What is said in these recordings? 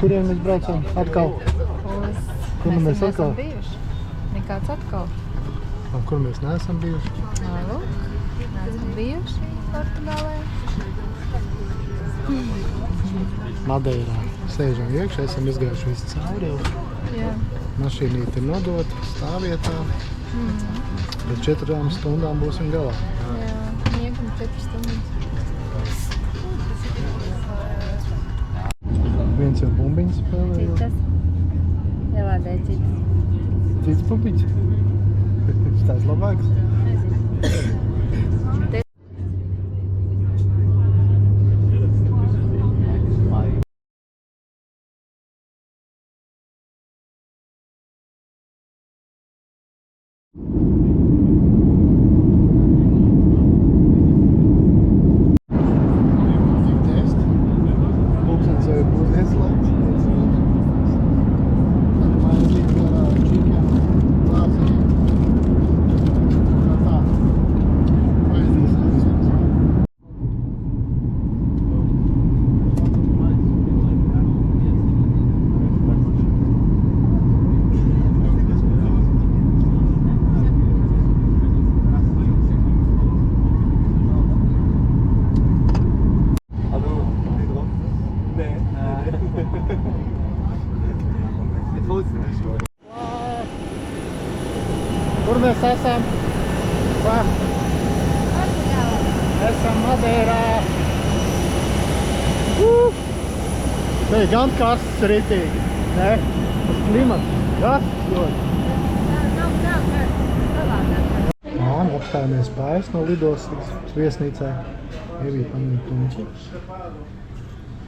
kuriem mēs braucam? Atkal? Kur Mēs mēs neesam atkal? bijuši. Nekāds atkal. Kur mēs neesam bijuši? Lūk, neesam bijuši Portugālē. Madeirā. Sēžam iekšā, esam izgājuši visu cauri jau. Jā. Mašīnīte ir nodota stāvvietā. Pēc 4 stundām būsim galā. Jā, niekam 4 stundas. Viens jau bumbiņas spēlē. Citas. Ielādēja citas. Cits pupiņas. Šitās labāks. Kur mēs esam? Esam Madeirā. Te ir gan karsts ritīgi. Ne? Tas klimats. Karsts ļoti. Apstājamies pāris no lidostas viesnīcā. Ievīja pamanīt Tunči.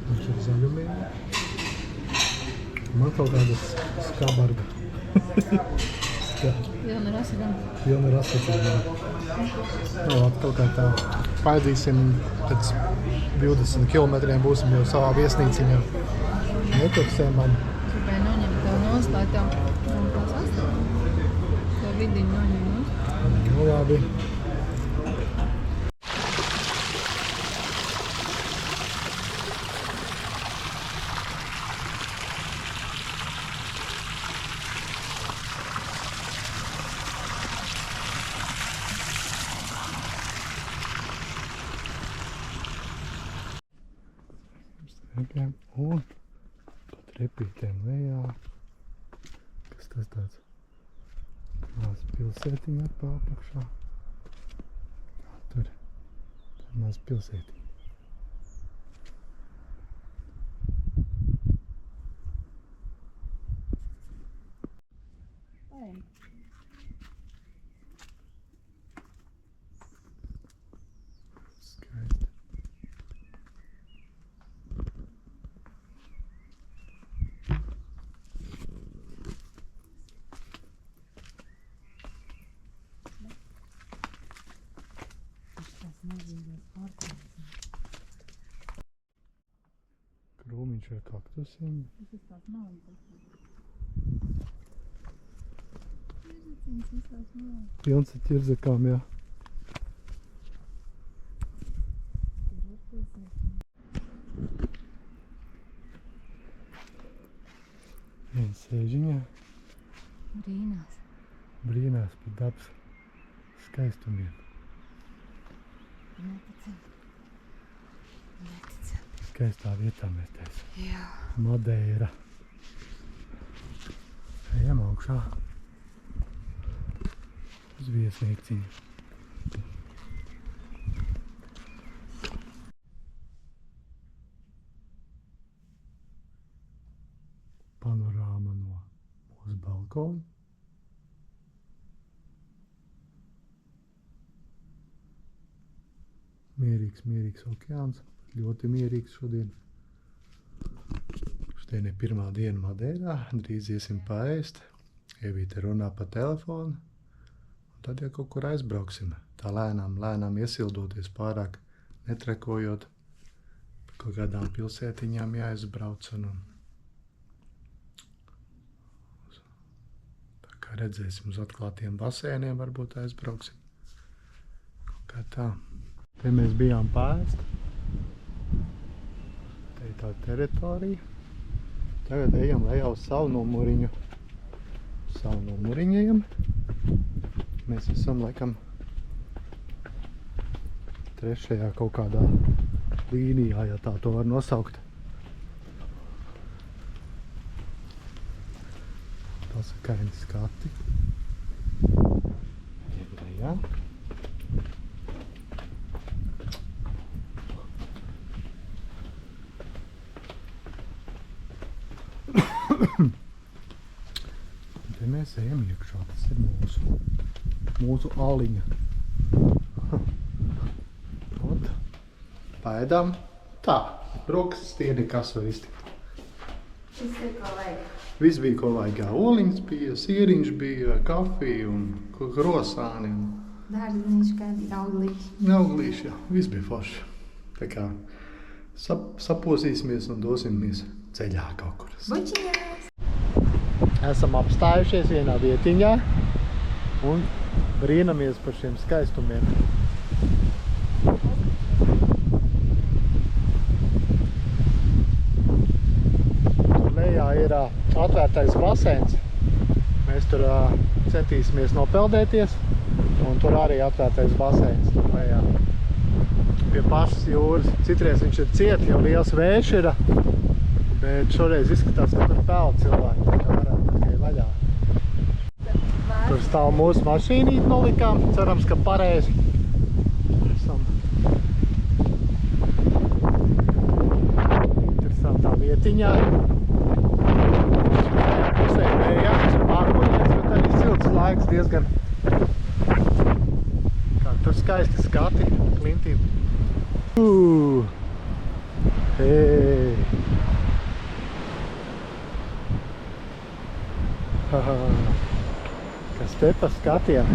Viņš ir zaļumiem. Man kaut kādas skabarga. Pilna rasagam. Pilna rasagam. Atkal kā tā. Paidīsim pēc 20 kilometriem būsim jau savā viesnīciņā. Nekursēmam. Gribēju noņemt tev nost, lai tev tās astāv. Tev vidiņu noņem nost. Nu, labi. Un pat repītēm lejā. Kas tas tāds? Maz pilsētiņa ar pārpakšā. Tur maz pilsētiņa. Skaisti. Krūmiņš ar kaktusiem. Tas tās malas. Pilns ar ķirzakām, jā. Viens sēžiņā. Brīnās. Brīnās par dabas skaistumiem. Neticam. Skaistā vietā mēs taisam. Jā. Madeira. Ejam augšā. Uz viesnīciņu. Panorāma no mūsu balkona. Mierīgs okeāns. Ļoti mierīgs šodien. Šodien ir pirmā diena Madeirā. Drīz iesim paēst. Ievīte runā pa telefonu. Un tad jau kaut kur aizbrauksim. Tā lēnām iesildoties pārāk netrekojot. Par kaut kādām pilsētiņām jāizbrauc. Tā kā redzēsim uz atklātiem basēniem, varbūt aizbrauksim. Kaut kā tā. Te mēs bijām pārst. Te ir tā teritorija. Tagad ejam lejā uz savu numuriņu. Savu numuriņu ejam. Mēs esam, laikam, 3. kaut kādā līnijā, ja tā to var nosaukt. Pasakaini skati. Ejam lejā. Te mēs ejam iekšā, tas ir mūsu aliņa. Un paēdām tā, broksas tie nekas var iztikt. Viss ir ko vajag. Viss bija ko vajag, jā, oliņas bija, sieriņš bija, kafija un krosāni. Dārziņš, auglīši. Auglīši, jā, viss bija forši. Tā kā saposīsimies un dosimies ceļā kaut kur. Bučiņās! Esam apstājušies vienā vietiņā un brīnamies par šiem skaistumiem. Tur lejā ir atvērtais baseins. Mēs tur centīsimies nopeldēties un tur arī atvērtais baseins tur lejā. Pie pašas jūras. Citreiz viņš ir ciet, jo liels vējš ir, bet šoreiz izskatās, ka tur peld cilvēki, tā kā varētu tikai vaļā. Tur stāv mūsu mašīnīt nolikām, cerams, ka pareizi. Esam interesantā vietiņā. Pusē vējā, pārkuļies, bet arī silts laiks diezgan. Kā tur skaisti skati klintīm. Hei! Kas te pa skatiem?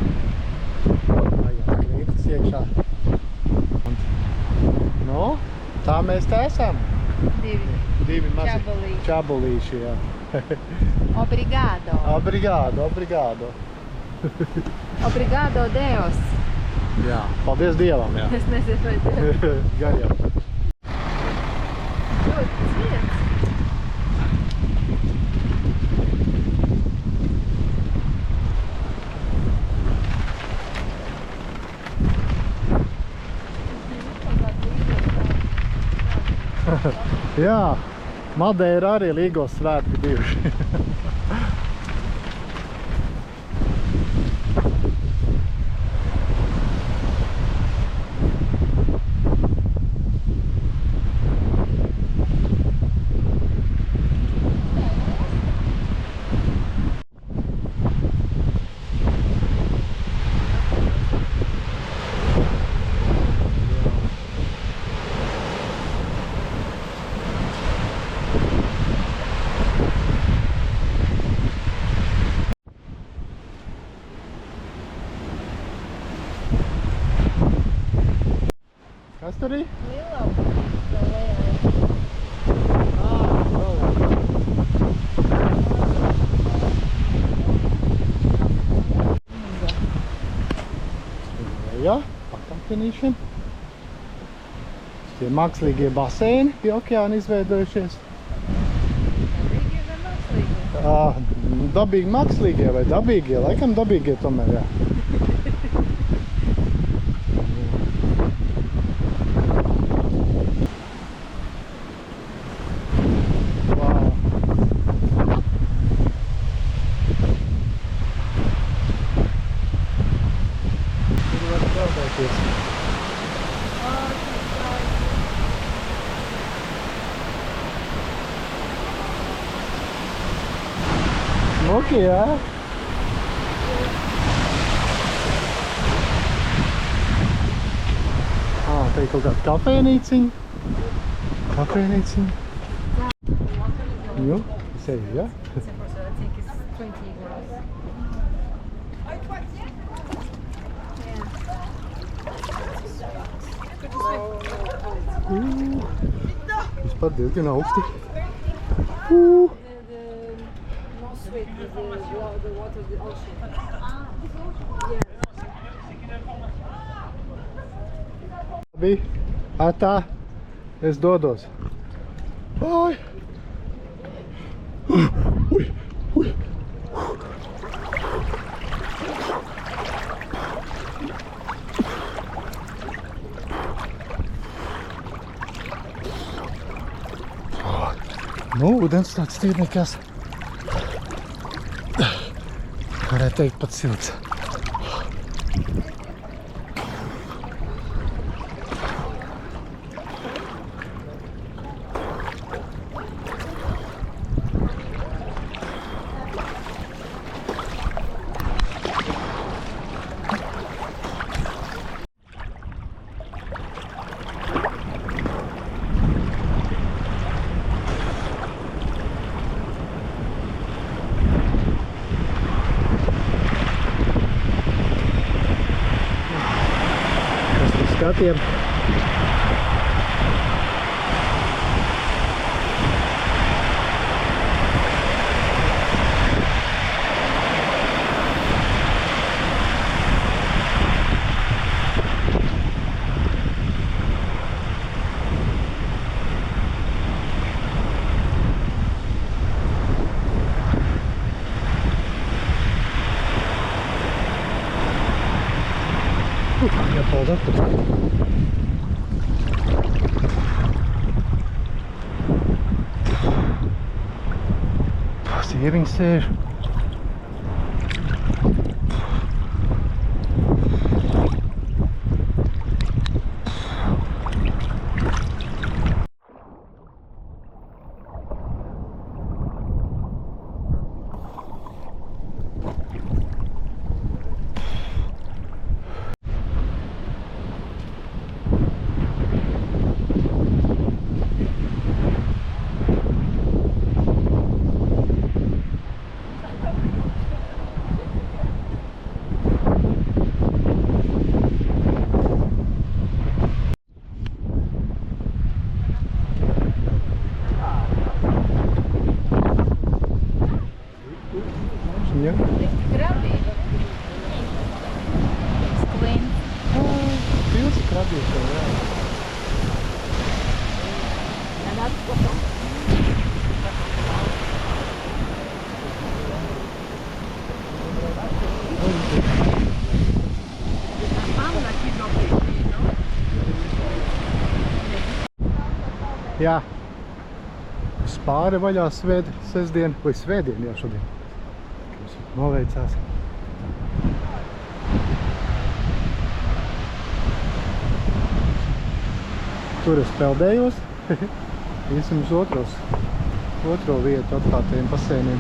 Vajag klītas iekšā. Un, nu, tā mēs te esam. Divi mazi čabulīši, jā. Obrigado. Obrigado, obrigado. Obrigado, Deus. Jā, paldies Dievam, jā. Es nezinu, vai Deus. Gan jau. Ļoti ciets. Jā, Madeira arī Līgos svētki bijuši. Kas tur ir? Lielāka. Jā, pakampinīšiem. Tie mākslīgie baseini pie okeāna izveidojušies. Dabīgie vai mākslīgie? Dabīgi mākslīgie vai dabīgie? Laikam dabīgie tomēr, jā. Smoky, jā? Te ir kaut kāda kafejnīciņa. Nu, es eju, jā? I think it's 20 euros. Vispār diezgan augsti. More sweet is the water of the ocean. Labi, atā, es dodos. Oi! Ui, ui. Nu, ūdens tāds tīrniekās. Varētu teikt pat silts. Skatiem. Ja, paldies. Sieviņas sēž. Ja. Pilsi krabīša, jā. Jā. Spāre vaļā sestdien, vai svētdien, jā, šodien. Noveicās. Tur es peldējos. Iesim uz otro vietu atklātajiem baseiniem.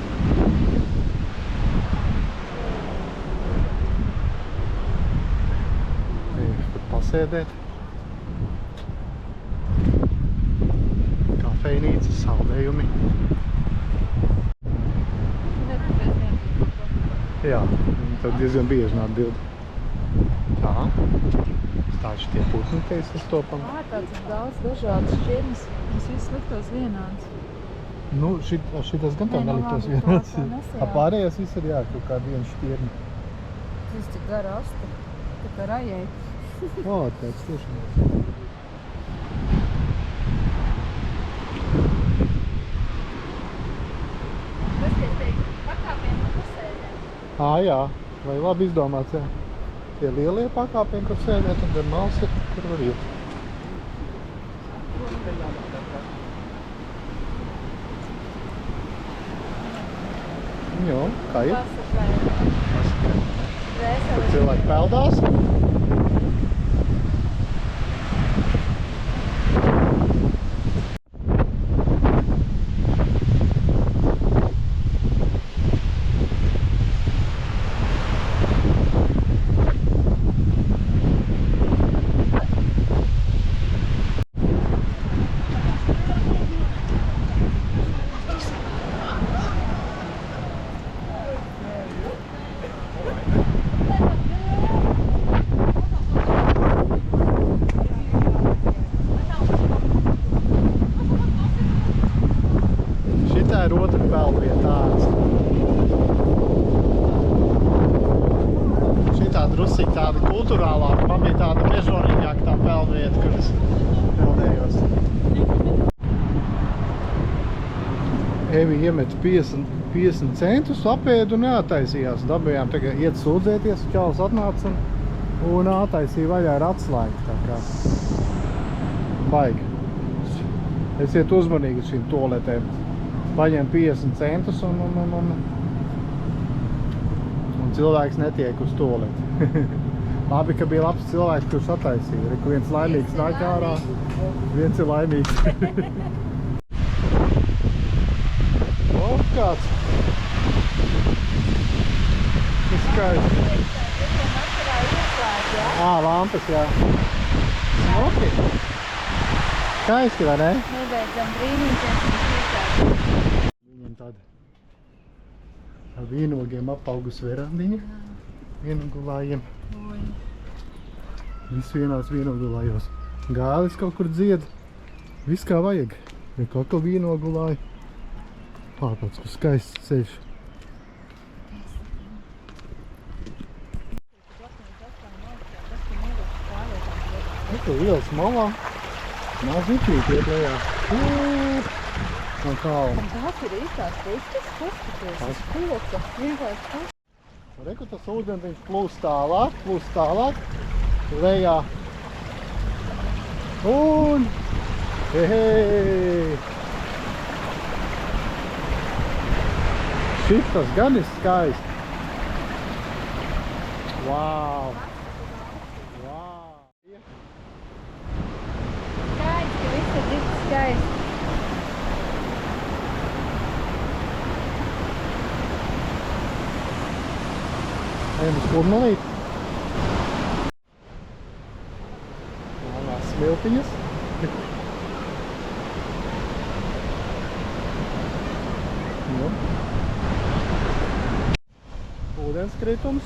Tur pasēdēt. Kafejnīca, saldējumi. Jā, tad diezgan bieži nāk bildi. Tā. Stāči tie putni, te es sastopam. Tāds ir daudz dažādas šķirnes. Mums viss liktos vienāds. Nu, šitas gan tā neliktos vienāds. Pārējās viss ir jā, kaut kā viena šķirne. Tas tik gara asta. Tā kā rajai. O, tāds tiešām. Jā, vai labi izdomāts, jā. Tie lielie pakāpieni, kur sēdēt, un gan mals ir, kur var iet. Jo, kā ir? Tur cilvēki peldās. Evija iemeta 50 centus, apēdu un neataisījās. Dabējām tagad iet sūdzēties, čalis atnāca un attaisīja vaļā ar atslēgu. Tā kā baigi. Esiet uzmanīgi uz šīm toaletēm. Paņem 50 centus un cilvēks netiek uz toaleti. Labi, ka bija labs cilvēks, kurš attaisīja. Reku viens laimīgs nāk ārā, viens ir laimīgs. O, kāds! Tas skaisti. Lampas, jā. Ok. Skaisti, vai ne? Nebeidzam brīnīties un priecāt. Viņam tāda ar vīnogiem apaugus verandiņa. Vienogulājiem. Viss vienās vienogulājos. Gālis kaut kur dzied. Viss kā vajag. Ja kaut ko vienogulāja. Tāds skaists ceļš. Tur ielas malā. Maz uķīt iet lejā. No kalna. Tās ir īstās pušķis, paskaties. Koka, vienkārši pušķis. Reku tas ūdentiņš plūst tālāk. Lejā. Un... Hei! Šitas gan ir skaisti. Wow! Skaisti, viss ir tik skaisti. Ejam uz Kurmalīti. Malās smiltiņas. Ūdenskritums.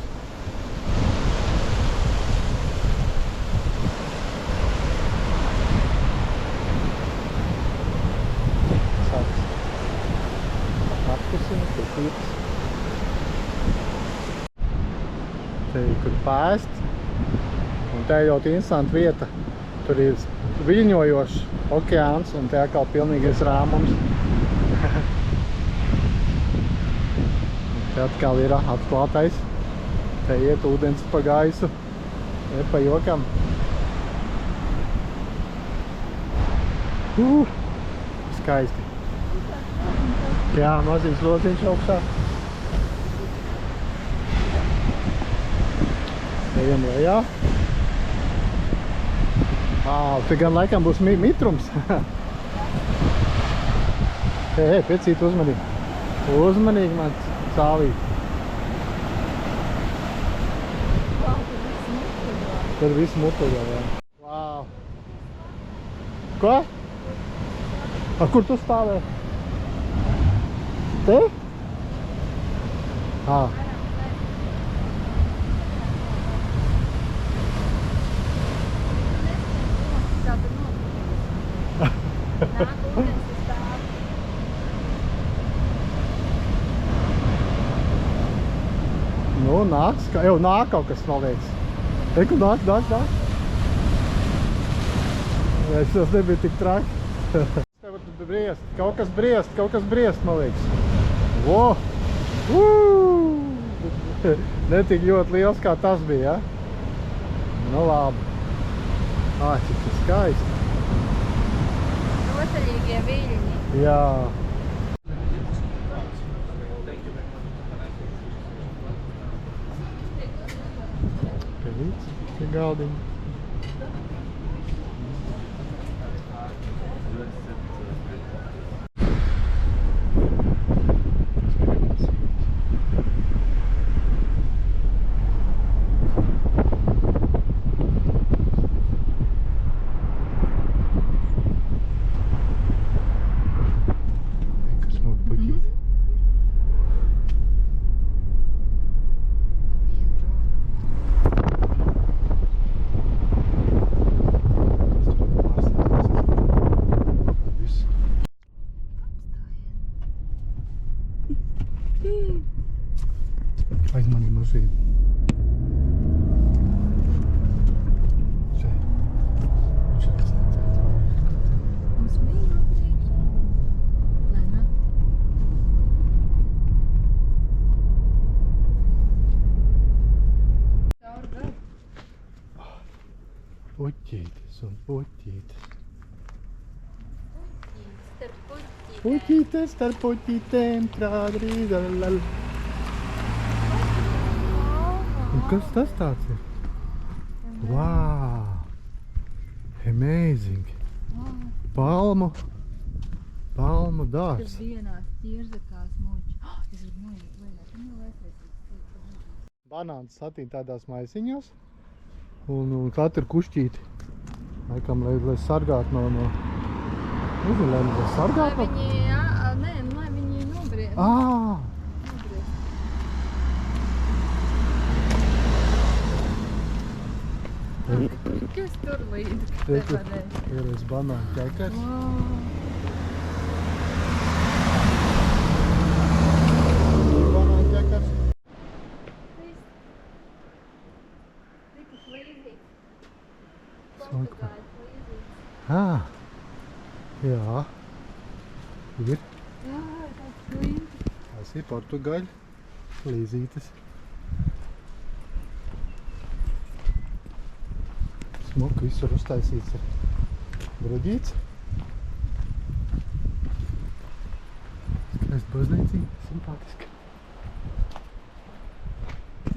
Sāks apkusina, pētītas. Te ir kur pēst. Un te ir ļoti interesanta vieta. Tur ir viļņojošs okeāns un te atkal pilnīgais rāmums. Te atkal ir atklātais. Te iet ūdens pa gaisu. Te pa jokam. Skaisti. Jā, maziņš lociņš augšā. Ejam lejā. Te gan laikam būs mitrums. Hei, piecīt uzmanīgi. Uzmanīgi man cāvīt. Tur viss mutuļo, jā. Wow. Ko? Kur tu stāvē? Te? Nu, nāks, nāk kaut kas, man liekas. Eku, nāk. Tas nebija tik traki. Kaut kas briest, man liekas. Vo! Netik ļoti liels, kā tas bija, ja? Nu, labi. Cik tas skaisti. Rotaļīgie viļņi. Jā. Pelīts, tie galdiņi. Aizmanīja mašīnu. Šeit. Šeit. Mums mīļo priekšā. Lēnā. Puķītes un puķītes. Starp puķītēm. Puķītes starp puķītēm, trādrīdalal. Un kas tas tāds ir? Wow! Amazing! Palmu dārs. Tas dienās ķirzakās muļķi. Es gribu noiet vaļā. Tu nevēsies. Banāns satīn tādās maisiņos. Un katru kušķīti. Laikam, lai sargātu no... Nezinu, lai sargātu no... Lai viņi nobriest. Kas tur līdz? Ir banānu ķekars. Banānu ķekars. Jā. Ir. Tas ir portugaļu līzītes. Smuku visur uztaisīts ir bruģīts. Skaist baznīcīgi, simpātiski.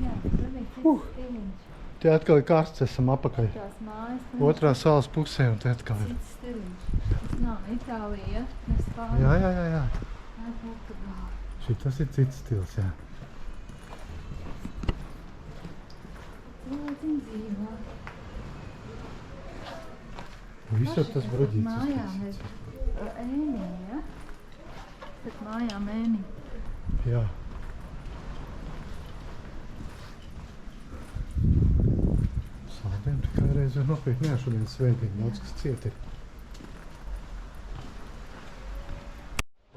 Jā, tas ir stiliņš. Te atkal ir karsts, esam apakaļ. Tās mājas. Otrā salas pusē un te atkal ir. Cits stiliņš. Tas nav Itālija, ne Spānija. Jā. Tā ir Portugāla. Šitas ir cits stils, jā. Cilvēciņ dzīvo. Visur tas bruģīts Mājām ir uztaisīts. ēniņi, ja? Pēc mājām ēniņi. Jā. Saldiem tikai reiz var nopirkt. Nē, šodien svētdien daudz kas ciet ir.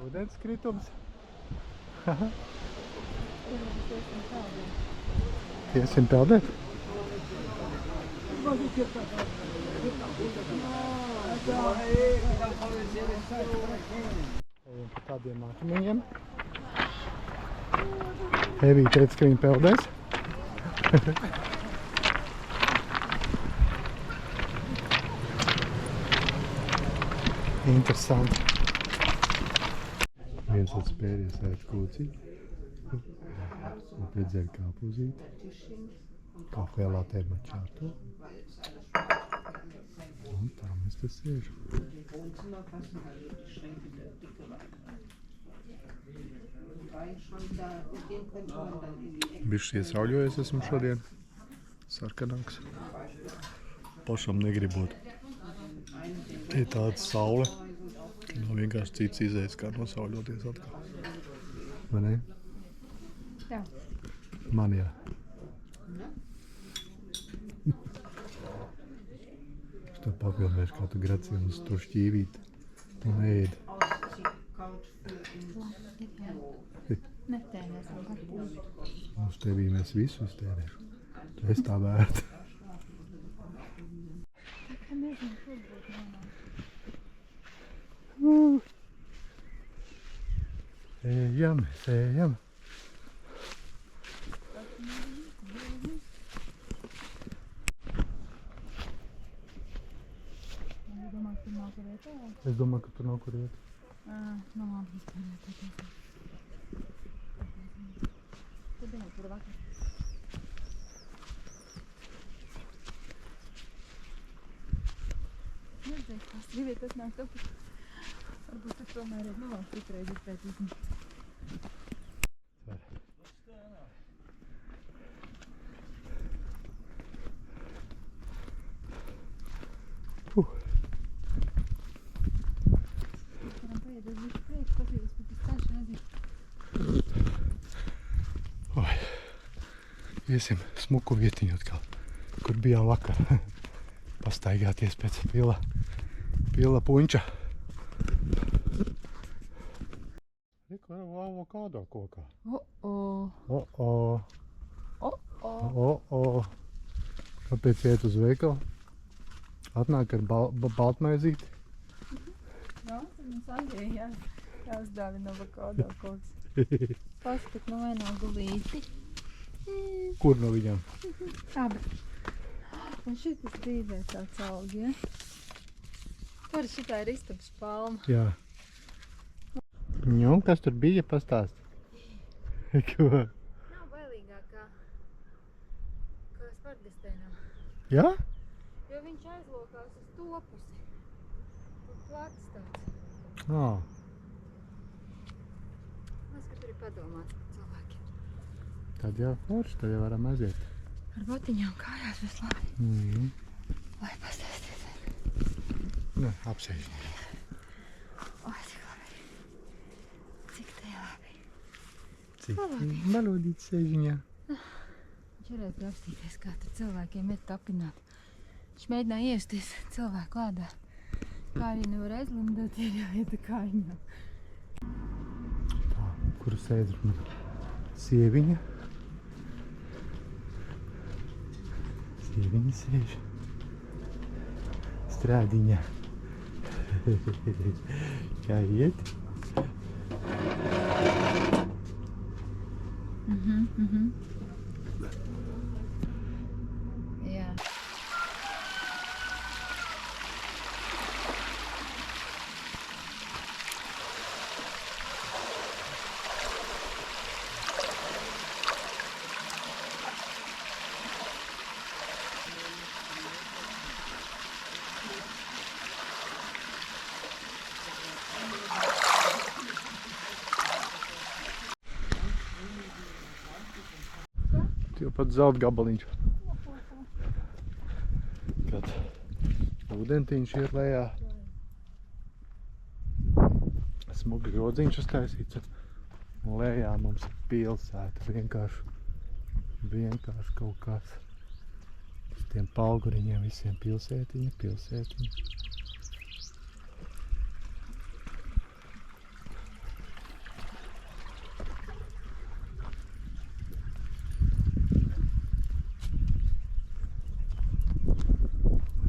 Ūdens kritums. Iesim peldēt? Ejam pa tādiem akmeņiem. Evī teica, ka viņi peldēs. Interesanti. Viens atspēries ēst kūci. Un piedzēr kāpuzīti. Kafēlā termočārtu. Un tā mēs te sēžam. Bišķi iesauļojies esmu šodien. Sarkanāks. Pašam negribot. Te ir tāda saule, ka nav vienkārši cits izējas, kā nosauļoties atkal. Vai ne? Jā. Man jā. Es tev papildināšu, kā tu gracini uz to šķīvīt. Tu neēdi. Netēnēsim karpūzi. Uz tevī mēs visu iztērēšu. Tu esi tā vērta. Tā kā nezinu, kur būtu manā. Ejam, mēs ejam. Es domāju, ka tur nav kur iet. Nu labi, vispār jāpateikt. Tur bija tur vakar. Nezinu, kas gribēt, tas nāk tāpēc. Varbūt tas tomēr ir labāk citreiz izpētīsim. Varam paiet uz visu priekšu, paskatīties, bet tas ceļš aiziet. Oi. Iesim smuku vietiņu atkal, kur bijām vakar. Pastaigāties pēc pila puņča. Reku ar avokādo kokā. Kāpēc iet uz veikalu? Atnāk ar baltmaizīti. Jā, tad mums Andrija jāuzdāvina avokādo koks. Paskat no vienā gulīti. Kur no viņām? Abi. Un šitas dzīvē tāds aug, ja? Par šitā ir istabas palma. Jā. Nu, kas tur bija, pastāst? Ko? Nav bailīgāk kā Svardesteinam. Jā? Jo viņš aizlokās uz to pusi. Tur plats tāds. Ā. Mēs, ka tur ir padomāts par cilvēkiem. Tad jau forši, tad jau varam aiziet. Ar botiņām kājās bez labi. Lai pastāstīt. Nu, apsēž. Oi, cik labi. Cik te labi. Cik balodīts sēžiņā. Viņš varētu rakstīties, kā tur cilvēkiem ir tapināt. Viņš mēģināja iesties cilvēku ādā. Kā arī nevar aizlimdot, ir jāiet kājņām. Tā, kuru sēž man sieviņa. Sieviņa sēž. Strādiņa. Kā iet? Jā. Jau pat zelta gabaliņš. Kad ūdentiņš ir lejā. Smugi grodziņš uztaisīts. Un lejā mums ir pilsēta. Vienkārši kaut kāds. Uz tiem palguriņiem visiem pilsētiņa.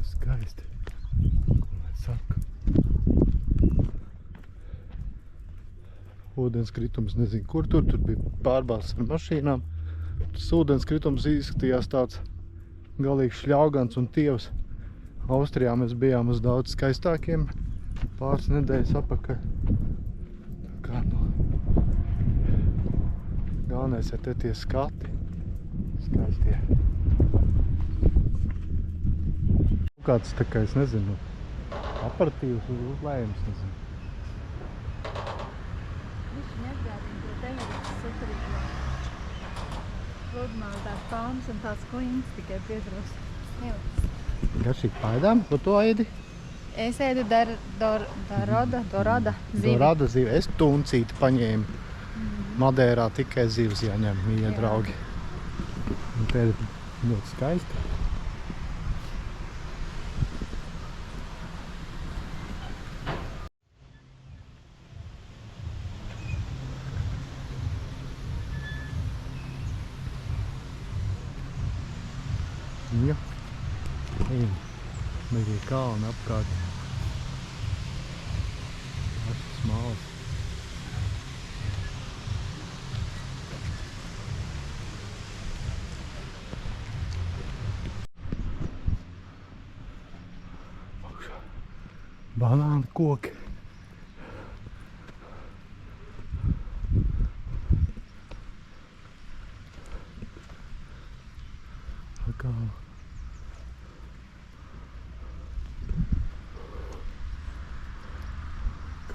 Skaisti. Ko lai saka? Ūdenskritums nezinu kur tur bija pārbāzts ar mašīnām. Tas ūdenskritums izskatījās tāds galīgi šļaugans un tievs. Austrijā mēs bijām uz daudz skaistākiem pāris nedēļas apakaļ. Tā kā, galvenais ir te tie skati. Skaistie. Kāds tā kā, es nezinu, aparatīvs uzlējums, nezinu. Viņš neatgādina pret Eļģis sakarībā. Pludmāli tās palmas un tās kliņas tikai pietrūs. Garšīgi paēdām, ko tu ēdi? Es ēdu dorada zivi. Dorada zivi. Es tuncīti paņēmu. Madērā tikai zivs jāņem, mīļie draugi. Un te ir ļoti skaisti. Ja. Ejam. Beigie kalni apkārt. Pašas malas. Banāna koki. Atkal.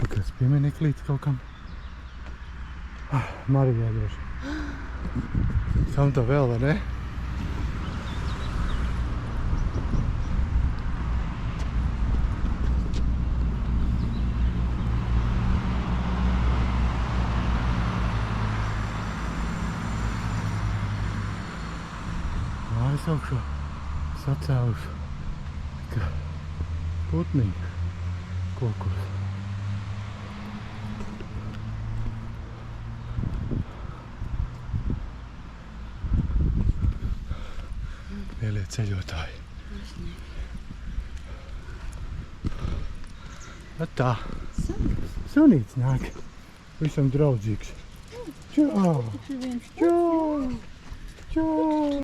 Kaut kāds piemineklīts kaut kam. Marijai droši. Kam to vēl, vai ne? Mājas augšā sacēluši putniņu kokos. Lielie ceļotāji. Tā. Sunīts nāk. Visam draudzīgs. Čau! Čau! Čau!